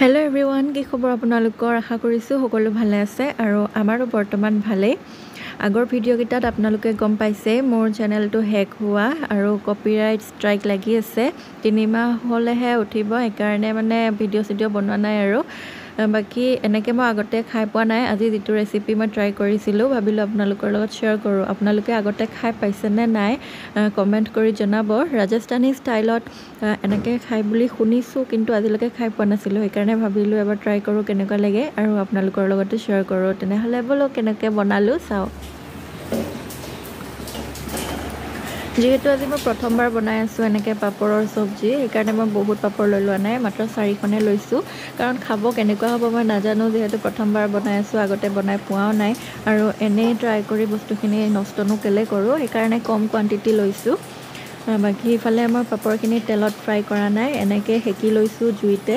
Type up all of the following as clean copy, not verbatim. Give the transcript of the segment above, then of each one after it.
hello everyone কি খবৰ আপোনালোকৰ আশা কৰিছো সকলো ভালে আছে আৰু আমাৰো বৰ্তমান ভালে আগৰ ভিডিও কিটাত আপোনালোকে গম পাইছে মোৰ চেনেলটো হেক হোৱা আৰু কপিৰাইট ষ্ট্ৰাইক লাগি আছে 3 মাহ হলেহে উঠিব একাৰণে মানে ভিডিও বনোৱা নাই আৰু বাকি এনেকে মই আগতে খাই পোৱা নাই আজি যেটো ৰেচিপি মই ট্ৰাই কৰিছিলো ভাবিলো আপোনালোকৰ লগত শেয়াৰ কৰো আপোনালোকে আগতে খাই পাইছে নে নাই কমেন্ট কৰি জনাব ৰাজস্থানী ষ্টাইলত এনেকে খাই বুলি শুনিছো কিন্তু আজিলৈকে খাই পোৱা নাছিলো একাৰণে ভাবিলো এবাৰ ট্ৰাই কৰো কেনেকুৱা লাগে আৰু আপোনালোকৰ লগতে শেয়াৰ কৰো তেনেহলে বলো কেনেকৈ বনালো চাও যেহেতু আজি মই প্ৰথমবাৰ বনাই আছো এনেকে পাপৰৰ সবজি একাৰণে মই বহুত পাপৰ লৈ লোৱা নাই মাত্ৰ 4খনে লৈছো কাৰণ খাব কেনেকুৱা হ'ব মই নাজানো যেহেতু প্ৰথমবাৰ বনাই আছো আগতে বনাই পোৱাও নাই আৰু এনে ট্ৰাই কৰি বস্তুখিনি নষ্টনো কেলে কৰো একাৰণে কম কোৱান্টিটি লৈছো বাকি ইফালে মই পাপৰখিনি তেলত ফ্ৰাই কৰা নাই এনেকে হেকি লৈছো জুইতে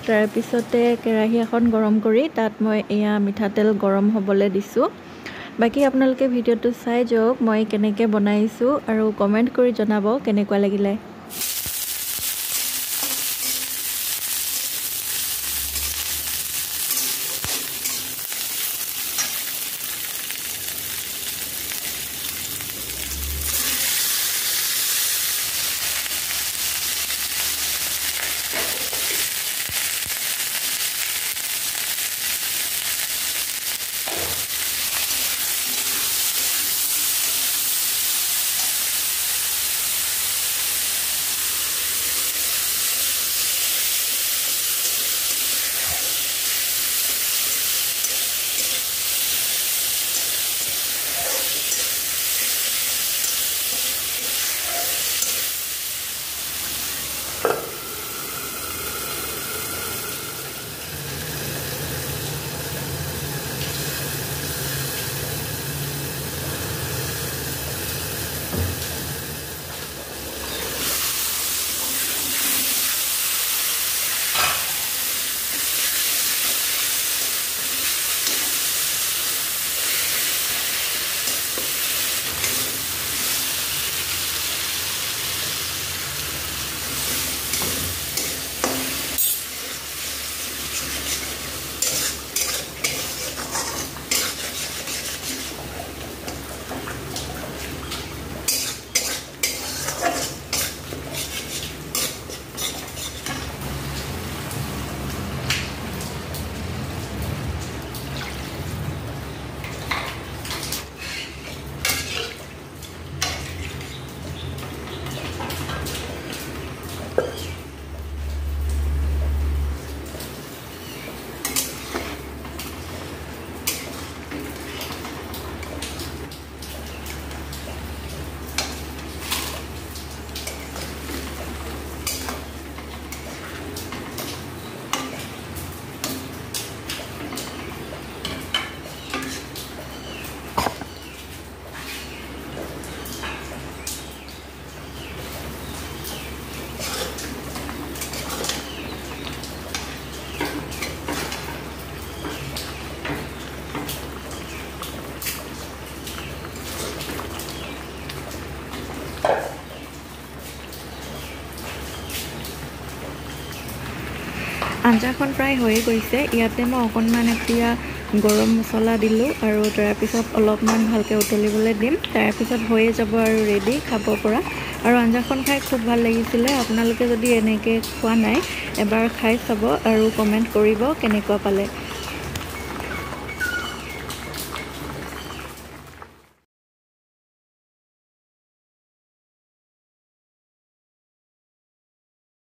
তাৰ পিছতে কেৰাহী এখন গৰম কৰি তাত মই এয়া মিঠাতেল গৰম হ'বলে দিছো বাকি আপোনালোকে ভিডিওটো চাই যাওক মই কেনেকৈ বনাইছো আৰু কমেন্ট কৰি জনাব কেনেকুৱা লাগিলে আঞ্জাখন প্ৰায় হৈ গৈছে ইয়াতে মই অকণমান এতিয়া গৰম মছলা দিলো আৰু তাৰ পিছত অলপমান ভালকে উতলিবলৈ দিম তাৰ পিছত হৈয়ে যাব আৰু ৰেডি খাব পৰা আৰু আঞ্জাখন খাই খুব ভাল লাগিছিলে আপোনালোকে যদি এনেকে খোৱা নাই এবাৰ খাই চাব আৰু কমেন্ট কৰিব কেনেকুৱা পালে